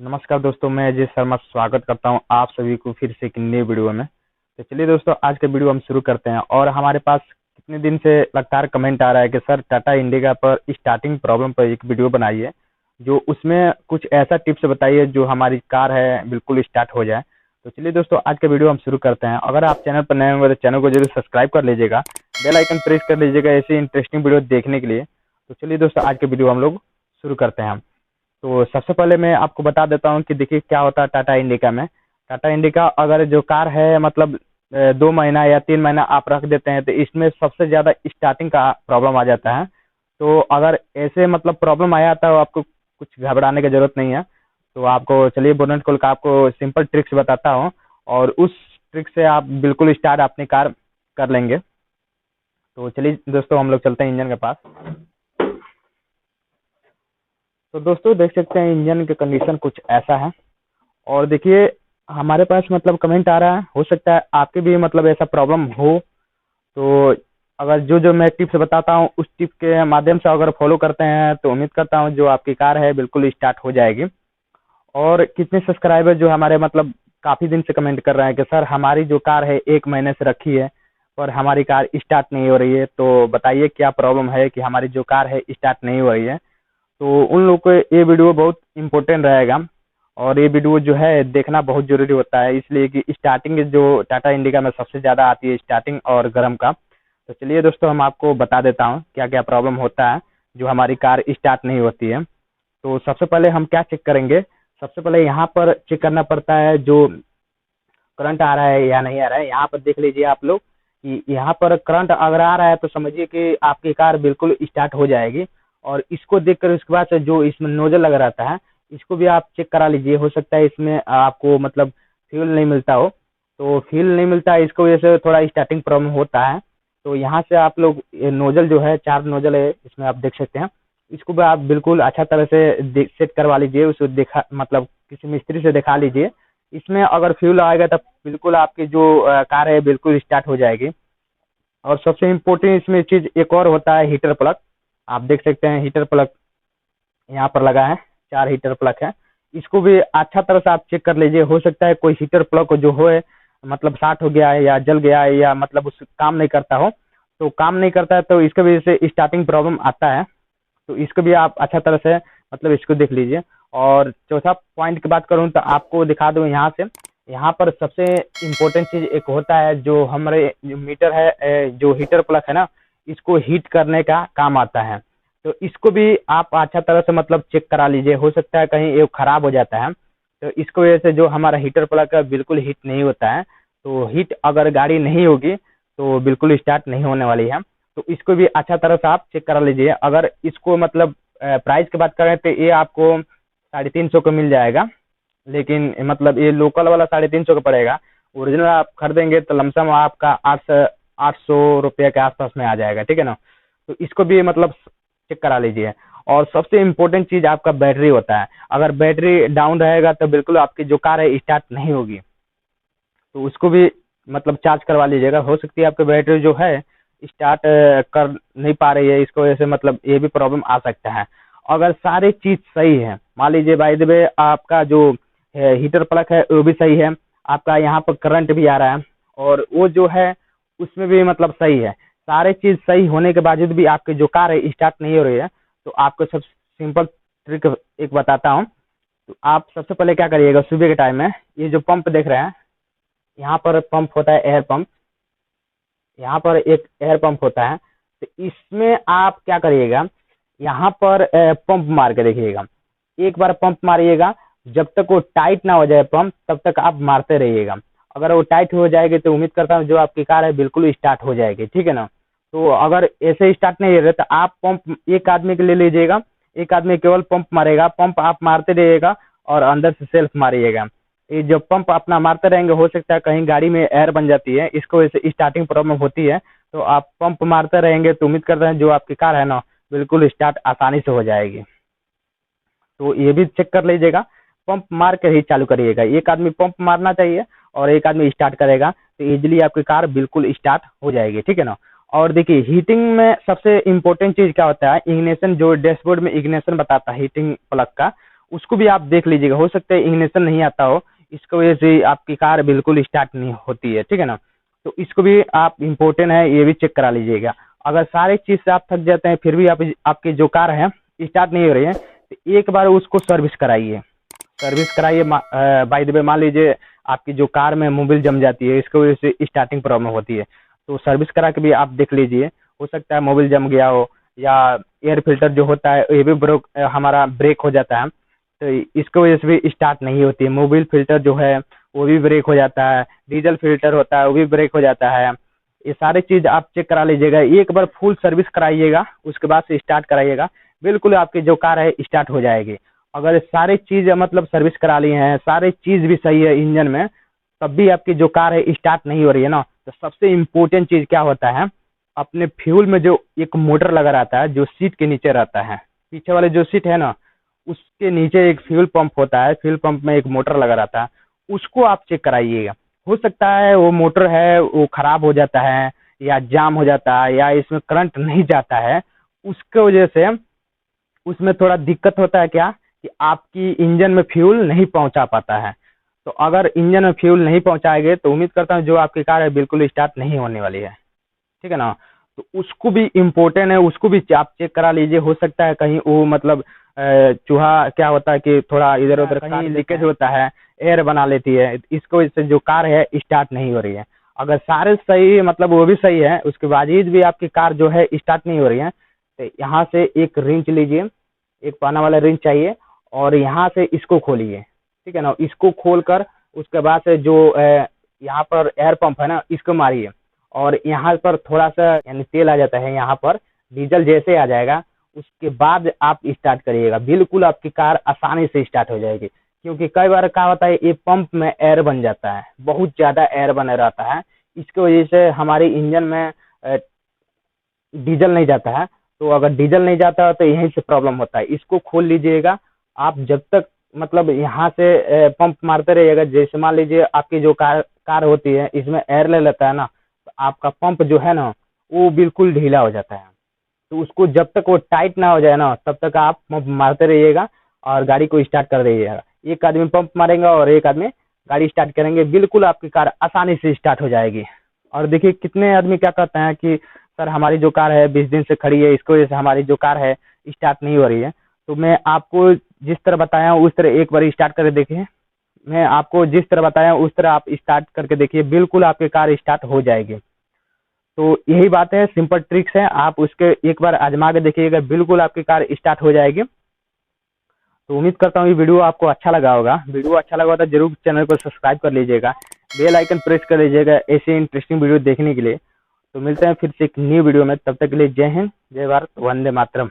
नमस्कार दोस्तों, मैं अजय शर्मा स्वागत करता हूं आप सभी को फिर से एक नई वीडियो में। तो चलिए दोस्तों, आज का वीडियो हम शुरू करते हैं। और हमारे पास कितने दिन से लगातार कमेंट आ रहा है कि सर टाटा इंडिका पर स्टार्टिंग प्रॉब्लम पर एक वीडियो बनाइए, जो उसमें कुछ ऐसा टिप्स बताइए जो हमारी कार है बिल्कुल स्टार्ट हो जाए। तो चलिए दोस्तों, आज का वीडियो हम शुरू करते हैं। अगर आप चैनल पर नए होंगे तो चैनल को जरूर सब्सक्राइब कर लीजिएगा, बेल आइकन प्रेस कर लीजिएगा ऐसी इंटरेस्टिंग वीडियो देखने के लिए। तो चलिए दोस्तों, आज के वीडियो हम लोग शुरू करते हैं। तो सबसे पहले मैं आपको बता देता हूँ कि देखिए क्या होता है टाटा इंडिका में। टाटा इंडिका अगर जो कार है मतलब 2 महीना या 3 महीना आप रख देते हैं तो इसमें सबसे ज़्यादा स्टार्टिंग का प्रॉब्लम आ जाता है। तो अगर ऐसे मतलब प्रॉब्लम आया तो आपको कुछ घबराने की ज़रूरत नहीं है। तो आपको चलिए बोनट खोल कर आपको सिंपल ट्रिक्स बताता हूँ, और उस ट्रिक से आप बिल्कुल स्टार्ट अपनी कार कर लेंगे। तो चलिए दोस्तों, हम लोग चलते हैं इंजन के पास। तो दोस्तों देख सकते हैं इंजन की कंडीशन कुछ ऐसा है। और देखिए हमारे पास मतलब कमेंट आ रहा है, हो सकता है आपके भी मतलब ऐसा प्रॉब्लम हो। तो अगर जो जो मैं टिप्स बताता हूँ उस टिप के माध्यम से अगर फॉलो करते हैं तो उम्मीद करता हूँ जो आपकी कार है बिल्कुल स्टार्ट हो जाएगी। और कितने सब्सक्राइबर जो हमारे मतलब काफ़ी दिन से कमेंट कर रहे हैं कि सर हमारी जो कार है 1 महीने से रखी है और हमारी कार स्टार्ट नहीं हो रही है, तो बताइए क्या प्रॉब्लम है कि हमारी जो कार है स्टार्ट नहीं हो रही है। तो उन लोगों को ये वीडियो बहुत इम्पोर्टेंट रहेगा, और ये वीडियो जो है देखना बहुत ज़रूरी होता है, इसलिए कि स्टार्टिंग जो टाटा इंडिका में सबसे ज़्यादा आती है स्टार्टिंग और गर्म का। तो चलिए दोस्तों, हम आपको बता देता हूँ क्या क्या प्रॉब्लम होता है जो हमारी कार स्टार्ट नहीं होती है। तो सबसे पहले हम क्या चेक करेंगे, सबसे पहले यहाँ पर चेक करना पड़ता है जो करंट आ रहा है या नहीं आ रहा है। यहाँ पर देख लीजिए आप लोग कि यहाँ पर करंट अगर आ रहा है तो समझिए कि आपकी कार बिल्कुल स्टार्ट हो जाएगी। और इसको देखकर उसके बाद से जो इसमें नोजल लगा रहता है इसको भी आप चेक करा लीजिए, हो सकता है इसमें आपको मतलब फ्यूल नहीं मिलता हो। तो फ्यूल नहीं मिलता है, इसको वजह से थोड़ा स्टार्टिंग प्रॉब्लम होता है। तो यहाँ से आप लोग ये नोजल जो है 4 नोजल है इसमें आप देख सकते हैं, इसको भी आप बिल्कुल अच्छा तरह से सेट करवा लीजिए, उसको देखा मतलब किसी मिस्त्री से दिखा लीजिए। इसमें अगर फ्यूल आएगा तब बिल्कुल आपकी जो कार है बिल्कुल स्टार्ट हो जाएगी। और सबसे इम्पोर्टेंट इसमें चीज़ एक और होता है हीटर प्लग। आप देख सकते हैं हीटर प्लग यहाँ पर लगा है, 4 हीटर प्लग है। इसको भी अच्छा तरह से आप चेक कर लीजिए, हो सकता है कोई हीटर प्लग जो हो मतलब शॉर्ट हो गया है या जल गया है या मतलब उस काम नहीं करता हो। तो काम नहीं करता है तो इसके वजह से स्टार्टिंग प्रॉब्लम आता है। तो इसको भी आप अच्छा तरह से मतलब इसको देख लीजिए। और चौथा पॉइंट की बात करूं तो आपको दिखा दूं यहाँ से, यहाँ पर सबसे इम्पोर्टेंट चीज़ एक होता है जो हमारे जो मीटर है जो हीटर प्लग है ना, इसको हीट करने का काम आता है। तो इसको भी आप अच्छा तरह से मतलब चेक करा लीजिए, हो सकता है कहीं ये खराब हो जाता है। तो इसको वजह से जो हमारा हीटर प्लग है बिल्कुल हीट नहीं होता है। तो हीट अगर गाड़ी नहीं होगी तो बिल्कुल स्टार्ट नहीं होने वाली है। तो इसको भी अच्छा तरह से आप चेक करा लीजिए। अगर इसको मतलब प्राइस की बात करें तो ये आपको 350 का मिल जाएगा, लेकिन मतलब ये लोकल वाला 350 का पड़ेगा। ओरिजिनल आप खरीदेंगे तो लमसम आपका 800 रुपये के आसपास में आ जाएगा, ठीक है ना। तो इसको भी मतलब चेक करा लीजिए। और सबसे इम्पोर्टेंट चीज़ आपका बैटरी होता है, अगर बैटरी डाउन रहेगा तो बिल्कुल आपकी जो कार है स्टार्ट नहीं होगी। तो उसको भी मतलब चार्ज करवा लीजिएगा, हो सकती है आपकी बैटरी जो है स्टार्ट कर नहीं पा रही है, इसको वजह से मतलब ये भी प्रॉब्लम आ सकता है। अगर सारी चीज़ सही है, मान लीजिए बाय द वे आपका जो हीटर प्लग है वो भी सही है, आपका यहाँ पर करंट भी आ रहा है और वो जो है उसमें भी मतलब सही है, सारे चीज़ सही होने के बावजूद भी आपकी जो कार है स्टार्ट नहीं हो रही है, तो आपको सब सिंपल ट्रिक एक बताता हूँ। तो आप सबसे पहले क्या करिएगा, सुबह के टाइम में ये जो पंप देख रहे हैं, यहाँ पर पंप होता है एयर पंप, यहाँ पर एक एयर पंप होता है। तो इसमें आप क्या करिएगा, यहाँ पर पंप मार के देखिएगा, एक बार पंप मारिएगा, जब तक वो टाइट ना हो जाए पंप तब तक आप मारते रहिएगा। अगर वो टाइट हो जाएगी तो उम्मीद करता हूँ जो आपकी कार है बिल्कुल स्टार्ट हो जाएगी, ठीक है ना। तो अगर ऐसे स्टार्ट नहीं हो रहा तो आप पंप एक आदमी के ले लीजिएगा, एक आदमी केवल पंप मारेगा, पंप आप मारते रहिएगा और अंदर से सेल्फ मारिएगा। ये जब पंप अपना मारते रहेंगे हो सकता है कहीं गाड़ी में एयर बन जाती है, इसको वजह से स्टार्टिंग प्रॉब्लम होती है। तो आप पंप मारते रहेंगे तो उम्मीद करते हैं जो आपकी कार है ना बिल्कुल स्टार्ट आसानी से हो जाएगी। तो ये भी चेक कर लीजिएगा, पंप मार कर ही चालू करिएगा, एक आदमी पंप मारना चाहिए और एक आदमी स्टार्ट करेगा तो इजीली आपकी कार बिल्कुल स्टार्ट हो जाएगी, ठीक है ना। और देखिए हीटिंग में सबसे इम्पोर्टेंट चीज़ क्या होता है, इग्निशन जो डैशबोर्ड में इग्निशन बताता है हीटिंग प्लग का, उसको भी आप देख लीजिएगा। हो सकता है इग्निशन नहीं आता हो, इसकी वजह से आपकी कार बिल्कुल स्टार्ट नहीं होती है, ठीक है ना। तो इसको भी आप इम्पोर्टेंट है, ये भी चेक करा लीजिएगा। अगर सारे चीज़ से आप थक जाते हैं फिर भी आप आपकी जो कार है स्टार्ट नहीं हो रही है, तो एक बार उसको सर्विस कराइए। सर्विस कराइए। बाय द वे मान लीजिए आपकी जो कार में मोबिल जम जाती है, इसकी वजह से स्टार्टिंग प्रॉब्लम होती है, तो सर्विस करा के भी आप देख लीजिए। हो सकता है मोबिल जम गया हो, या एयर फिल्टर जो होता है ये भी हमारा ब्रेक हो जाता है, तो इसकी वजह से भी स्टार्ट नहीं होती है। मोबिल फिल्टर जो है वो भी ब्रेक हो जाता है, डीजल फिल्टर होता है वो भी ब्रेक हो जाता है। ये सारी चीज़ आप चेक करा लीजिएगा। एक बार फुल सर्विस कराइएगा, उसके बाद से स्टार्ट कराइएगा, बिल्कुल आपकी जो कार है स्टार्ट हो जाएगी। अगर सारी चीज़ मतलब सर्विस करा ली हैं, सारी चीज़ भी सही है इंजन में, तब भी आपकी जो कार है स्टार्ट नहीं हो रही है ना, तो सबसे इम्पोर्टेंट चीज़ क्या होता है, अपने फ्यूल में जो एक मोटर लगा रहता है, जो सीट के नीचे रहता है, पीछे वाले जो सीट है ना, उसके नीचे एक फ्यूल पंप होता है, फ्यूल पंप में एक मोटर लगा रहता है, उसको आप चेक कराइएगा। हो सकता है वो मोटर है वो खराब हो जाता है, या जाम हो जाता है, या इसमें करंट नहीं जाता है, उसके वजह से उसमें थोड़ा दिक्कत होता है क्या, कि आपकी इंजन में फ्यूल नहीं पहुंचा पाता है। तो अगर इंजन में फ्यूल नहीं पहुंचाएंगे तो उम्मीद करता हूँ जो आपकी कार है बिल्कुल स्टार्ट नहीं होने वाली है, ठीक है ना। तो उसको भी इम्पोर्टेंट है, उसको भी आप चेक करा लीजिए। हो सकता है कहीं वो मतलब चूहा क्या होता है कि थोड़ा इधर उधर कहीं लीकेज होता है, एयर बना लेती है, इसकी वजह से जो कार है स्टार्ट नहीं हो रही है। अगर सारे सही मतलब वो भी सही है, उसके बावजूद भी आपकी कार जो है स्टार्ट नहीं हो रही है, तो यहाँ से एक रिंच लीजिए, एक पाना वाला रिंच चाहिए, और यहाँ से इसको खोलिए, ठीक है ना। इसको खोलकर उसके बाद से जो यहाँ पर एयर पंप है ना, इसको मारिए, और यहाँ पर थोड़ा सा यानी तेल आ जाता है, यहाँ पर डीजल जैसे आ जाएगा, उसके बाद आप स्टार्ट करिएगा, बिल्कुल आपकी कार आसानी से स्टार्ट हो जाएगी। क्योंकि कई बार क्या होता है, ये पंप में एयर बन जाता है, बहुत ज़्यादा एयर बने रहता है, इसकी वजह से हमारे इंजन में डीजल नहीं जाता है। तो अगर डीजल नहीं जाता है तो यहीं से प्रॉब्लम होता है। इसको खोल लीजिएगा आप, जब तक मतलब यहाँ से पंप मारते रहिएगा। जैसे मान लीजिए आपकी जो कार होती है, इसमें एयर ले लेता है ना, तो आपका पंप जो है ना वो बिल्कुल ढीला हो जाता है। तो उसको जब तक वो टाइट ना हो जाए ना, तब तक आप पंप मारते रहिएगा और गाड़ी को स्टार्ट कर दीजिएगा। एक आदमी पंप मारेगा और एक आदमी गाड़ी स्टार्ट करेंगे, बिल्कुल आपकी कार आसानी से स्टार्ट हो जाएगी। और देखिए कितने आदमी क्या कहते हैं कि सर हमारी जो कार है 20 दिन से खड़ी है, इसकी वजह से हमारी जो कार है स्टार्ट नहीं हो रही है। तो मैं आपको जिस तरह बताया हूँ उस तरह एक बार स्टार्ट करके देखिए। मैं आपको जिस तरह बताया हूँ उस तरह आप स्टार्ट करके देखिए, बिल्कुल आपकी कार स्टार्ट हो जाएगी। तो यही बात है, सिंपल ट्रिक्स है, आप उसके एक बार आजमा के देखिएगा, बिल्कुल आपकी कार स्टार्ट हो जाएगी। तो उम्मीद करता हूँ ये वीडियो आपको अच्छा लगा होगा। वीडियो अच्छा लगा तो जरूर चैनल को सब्सक्राइब कर लीजिएगा, बेल आइकन प्रेस कर लीजिएगा ऐसे इंटरेस्टिंग वीडियो देखने के लिए। तो मिलते हैं फिर से एक न्यू वीडियो में, तब तक के लिए जय हिंद, जय भारत, वंदे मातरम।